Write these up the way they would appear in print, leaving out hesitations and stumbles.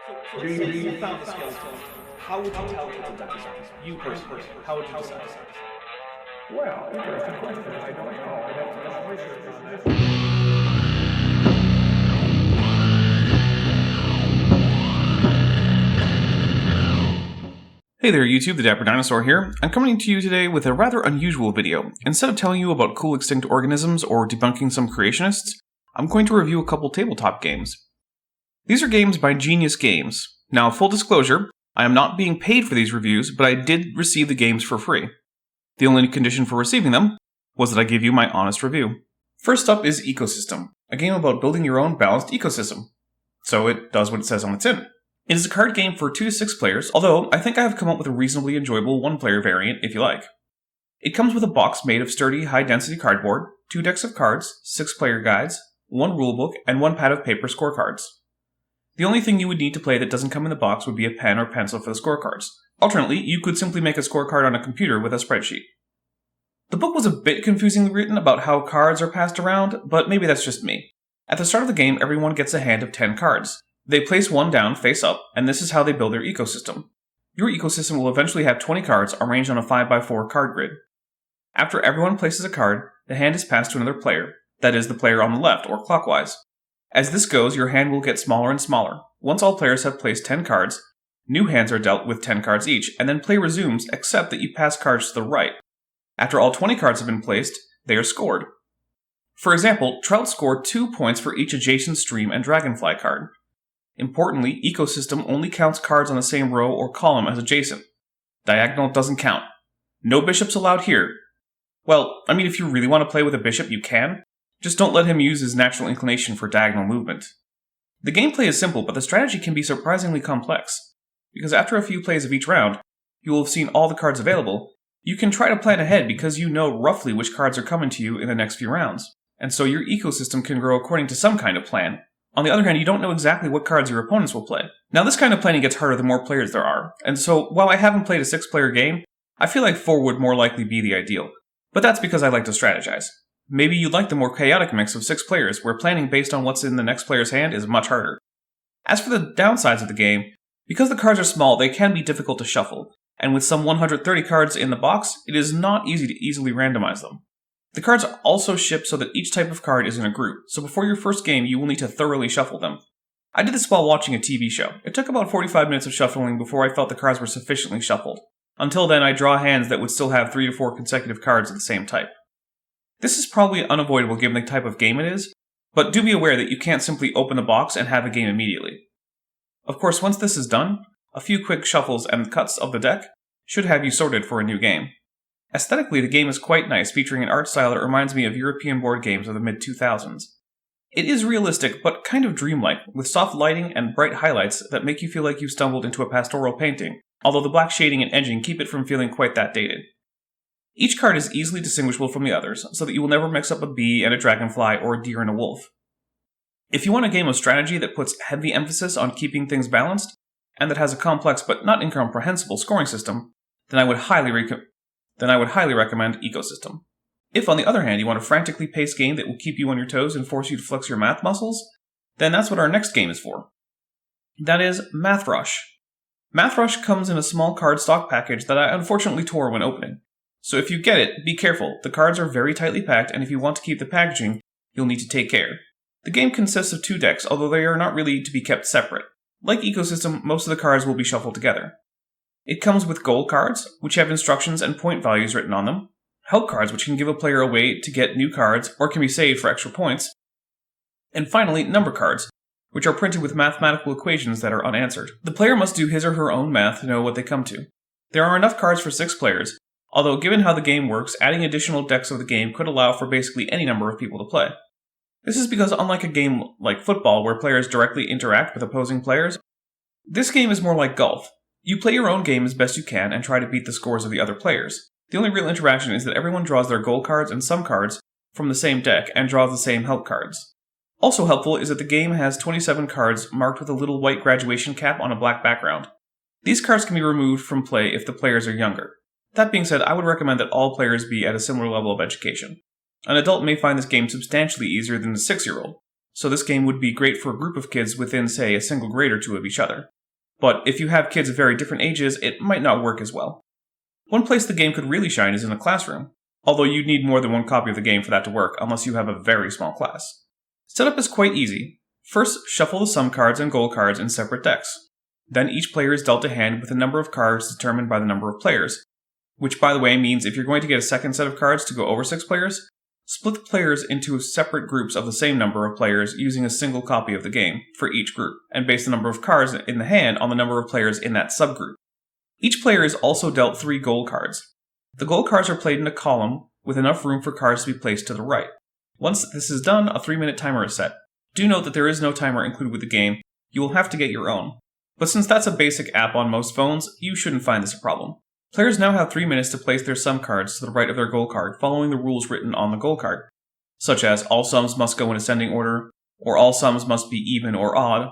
So you found the skeleton. How would you tell people that it's you personally? How would you decide? Well, interesting question. I don't know. I'd have to do some research on this. Hey there YouTube, the Dapper Dinosaur here. I'm coming to you today with a rather unusual video. Instead of telling you about cool extinct organisms or debunking some creationists, I'm going to review a couple tabletop games. These are games by Genius Games. Now, full disclosure, I am not being paid for these reviews, but I did receive the games for free. The only condition for receiving them was that I give you my honest review. First up is Ecosystem, a game about building your own balanced ecosystem. So it does what it says on the tin. It is a card game for 2 to 6 players, although I think I have come up with a reasonably enjoyable 1-player variant if you like. It comes with a box made of sturdy, high-density cardboard, 2 decks of cards, 6 player guides, 1 rulebook, and 1 pad of paper scorecards. The only thing you would need to play that doesn't come in the box would be a pen or pencil for the scorecards. Alternately, you could simply make a scorecard on a computer with a spreadsheet. The book was a bit confusingly written about how cards are passed around, but maybe that's just me. At the start of the game, everyone gets a hand of 10 cards. They place one down face up, and this is how they build their ecosystem. Your ecosystem will eventually have 20 cards arranged on a 5x4 card grid. After everyone places a card, the hand is passed to another player, that is, the player on the left, or clockwise. As this goes, your hand will get smaller and smaller. Once all players have placed 10 cards, new hands are dealt with 10 cards each, and then play resumes except that you pass cards to the right. After all 20 cards have been placed, they are scored. For example, Trout scored 2 points for each adjacent stream and dragonfly card. Importantly, Ecosystem only counts cards on the same row or column as adjacent. Diagonal doesn't count. No bishops allowed here. Well, I mean, if you really want to play with a bishop, you can. Just don't let him use his natural inclination for diagonal movement. The gameplay is simple, but the strategy can be surprisingly complex. Because after a few plays of each round, you will have seen all the cards available. You can try to plan ahead because you know roughly which cards are coming to you in the next few rounds. And so your ecosystem can grow according to some kind of plan. On the other hand, you don't know exactly what cards your opponents will play. Now, this kind of planning gets harder the more players there are, and so while I haven't played a 6-player game, I feel like 4 would more likely be the ideal. But that's because I like to strategize. Maybe you'd like the more chaotic mix of 6 players, where planning based on what's in the next player's hand is much harder. As for the downsides of the game, because the cards are small, they can be difficult to shuffle, and with some 130 cards in the box, it is not easy to easily randomize them. The cards also ship so that each type of card is in a group, so before your first game you will need to thoroughly shuffle them. I did this while watching a TV show. It took about 45 minutes of shuffling before I felt the cards were sufficiently shuffled. Until then, I draw hands that would still have 3 to 4 consecutive cards of the same type. This is probably unavoidable given the type of game it is, but do be aware that you can't simply open the box and have a game immediately. Of course, once this is done, a few quick shuffles and cuts of the deck should have you sorted for a new game. Aesthetically, the game is quite nice, featuring an art style that reminds me of European board games of the mid-2000s. It is realistic, but kind of dreamlike, with soft lighting and bright highlights that make you feel like you've stumbled into a pastoral painting, although the black shading and edging keep it from feeling quite that dated. Each card is easily distinguishable from the others, so that you will never mix up a bee and a dragonfly or a deer and a wolf. If you want a game of strategy that puts heavy emphasis on keeping things balanced, and that has a complex but not incomprehensible scoring system, then I would highly recommend Ecosystem. If, on the other hand, you want a frantically paced game that will keep you on your toes and force you to flex your math muscles, then that's what our next game is for. That is Math Rush. Math Rush comes in a small cardstock package that I unfortunately tore when opening. So if you get it, be careful. The cards are very tightly packed, and if you want to keep the packaging, you'll need to take care. The game consists of 2 decks, although they are not really to be kept separate. Like Ecosystem, most of the cards will be shuffled together. It comes with goal cards, which have instructions and point values written on them, help cards, which can give a player a way to get new cards or can be saved for extra points, and finally, number cards, which are printed with mathematical equations that are unanswered. The player must do his or her own math to know what they come to. There are enough cards for 6 players, although given how the game works, adding additional decks of the game could allow for basically any number of people to play. This is because unlike a game like football, where players directly interact with opposing players, this game is more like golf. You play your own game as best you can and try to beat the scores of the other players. The only real interaction is that everyone draws their goal cards and some cards from the same deck and draws the same help cards. Also helpful is that the game has 27 cards marked with a little white graduation cap on a black background. These cards can be removed from play if the players are younger. That being said, I would recommend that all players be at a similar level of education. An adult may find this game substantially easier than a 6-year-old, so this game would be great for a group of kids within, say, a single grade or 2 of each other. but if you have kids of very different ages, it might not work as well. One place the game could really shine is in a classroom, although you'd need more than one copy of the game for that to work unless you have a very small class. Setup is quite easy. First, shuffle the sum cards and goal cards in separate decks. Then each player is dealt a hand with a number of cards determined by the number of players, which by the way means if you're going to get a second set of cards to go over 6 players, split the players into separate groups of the same number of players using a single copy of the game for each group, and base the number of cards in the hand on the number of players in that subgroup. Each player is also dealt 3 goal cards. The goal cards are played in a column with enough room for cards to be placed to the right. Once this is done, a 3-minute timer is set. Do note that there is no timer included with the game. You will have to get your own. But since that's a basic app on most phones, you shouldn't find this a problem. Players now have 3 minutes to place their sum cards to the right of their goal card following the rules written on the goal card, such as all sums must go in ascending order, or all sums must be even or odd.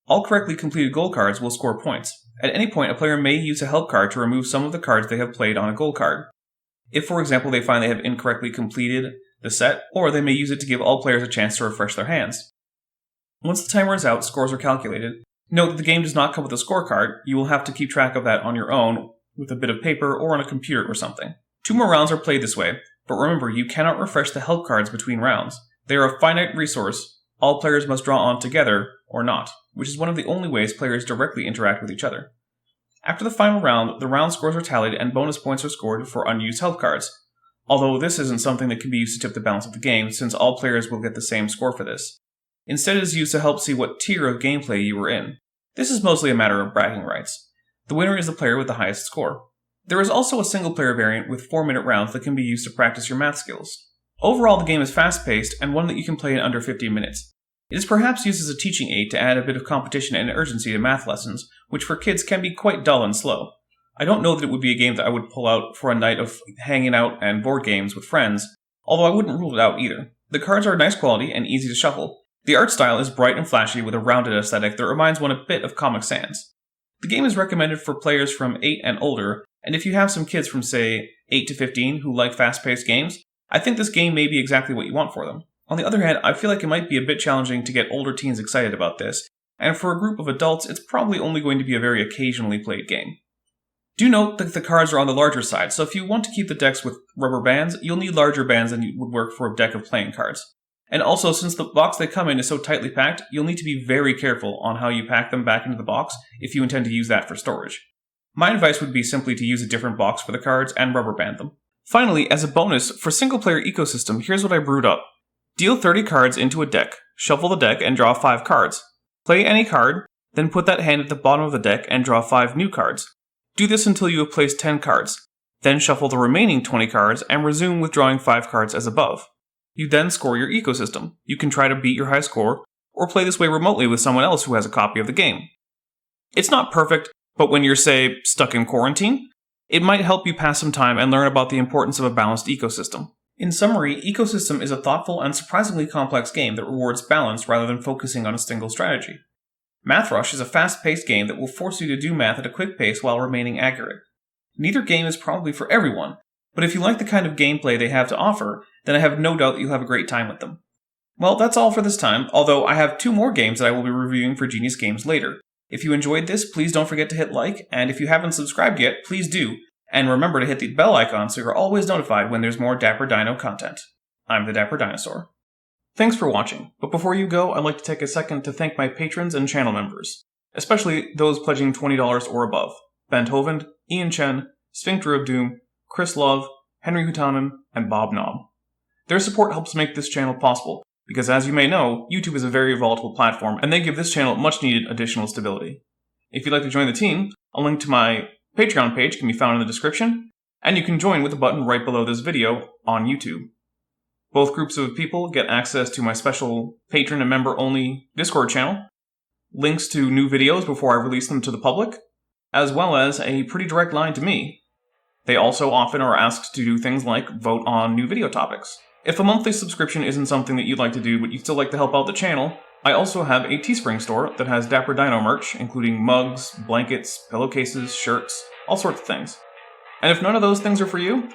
All correctly completed goal cards will score points. At any point, a player may use a help card to remove some of the cards they have played on a goal card. If, for example, they find they have incorrectly completed the set, or they may use it to give all players a chance to refresh their hands. Once the timer is out, scores are calculated. Note that the game does not come with a scorecard. You will have to keep track of that on your own with a bit of paper or on a computer or something. 2 more rounds are played this way, but remember you cannot refresh the help cards between rounds. They are a finite resource. All players must draw on together, or not, which is one of the only ways players directly interact with each other. After the final round, the round scores are tallied and bonus points are scored for unused help cards, although this isn't something that can be used to tip the balance of the game since all players will get the same score for this. Instead it is used to help see what tier of gameplay you were in. This is mostly a matter of bragging rights. The winner is the player with the highest score. There is also a single-player variant with 4-minute rounds that can be used to practice your math skills. Overall, the game is fast-paced and one that you can play in under 15 minutes. It is perhaps used as a teaching aid to add a bit of competition and urgency to math lessons, which for kids can be quite dull and slow. I don't know that it would be a game that I would pull out for a night of hanging out and board games with friends, although I wouldn't rule it out either. The cards are nice quality and easy to shuffle. The art style is bright and flashy with a rounded aesthetic that reminds one a bit of Comic Sans. The game is recommended for players from 8 and older, and if you have some kids from, say, 8 to 15 who like fast-paced games, I think this game may be exactly what you want for them. On the other hand, I feel like it might be a bit challenging to get older teens excited about this, and for a group of adults, it's probably only going to be a very occasionally played game. Do note that the cards are on the larger side, so if you want to keep the decks with rubber bands, you'll need larger bands than would work for a deck of playing cards. And also, since the box they come in is so tightly packed, you'll need to be very careful on how you pack them back into the box if you intend to use that for storage. My advice would be simply to use a different box for the cards and rubber band them. Finally, as a bonus, for single-player ecosystem, here's what I brewed up. Deal 30 cards into a deck, shuffle the deck, and draw 5 cards. Play any card, then put that hand at the bottom of the deck and draw 5 new cards. Do this until you have placed 10 cards. Then shuffle the remaining 20 cards and resume with drawing 5 cards as above. You then score your ecosystem. You can try to beat your high score, or play this way remotely with someone else who has a copy of the game. It's not perfect, but when you're, say, stuck in quarantine, it might help you pass some time and learn about the importance of a balanced ecosystem. In summary, Ecosystem is a thoughtful and surprisingly complex game that rewards balance rather than focusing on a single strategy. Math Rush is a fast-paced game that will force you to do math at a quick pace while remaining accurate. Neither game is probably for everyone, but if you like the kind of gameplay they have to offer, then I have no doubt that you'll have a great time with them. Well, that's all for this time, although I have 2 more games that I will be reviewing for Genius Games later. If you enjoyed this, please don't forget to hit like, and if you haven't subscribed yet, please do, and remember to hit the bell icon so you're always notified when there's more Dapper Dino content. I'm the Dapper Dinosaur. Thanks for watching, but before you go, I'd like to take a second to thank my patrons and channel members, especially those pledging $20 or above: Bent Hovind, Ian Chen, Sphincter of Doom, Chris Love, Henry Hutanen, and Bob Knob. Their support helps make this channel possible, because as you may know, YouTube is a very volatile platform, and they give this channel much-needed additional stability. If you'd like to join the team, a link to my Patreon page can be found in the description, and you can join with the button right below this video on YouTube. Both groups of people get access to my special patron and member-only Discord channel, links to new videos before I release them to the public, as well as a pretty direct line to me. They also often are asked to do things like vote on new video topics. If a monthly subscription isn't something that you'd like to do but you'd still like to help out the channel, I also have a Teespring store that has Dapper Dino merch, including mugs, blankets, pillowcases, shirts, all sorts of things. And if none of those things are for you,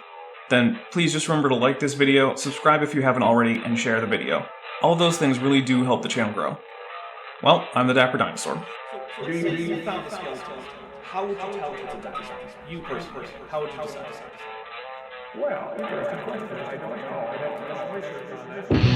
then please just remember to like this video, subscribe if you haven't already, and share the video. All of those things really do help the channel grow. Well, I'm the Dapper Dinosaur. So you found the skeleton. How would you tell it's a dinosaur? You personally, how would you decide? Well, interesting question. I don't know. I'd have to do some research on this.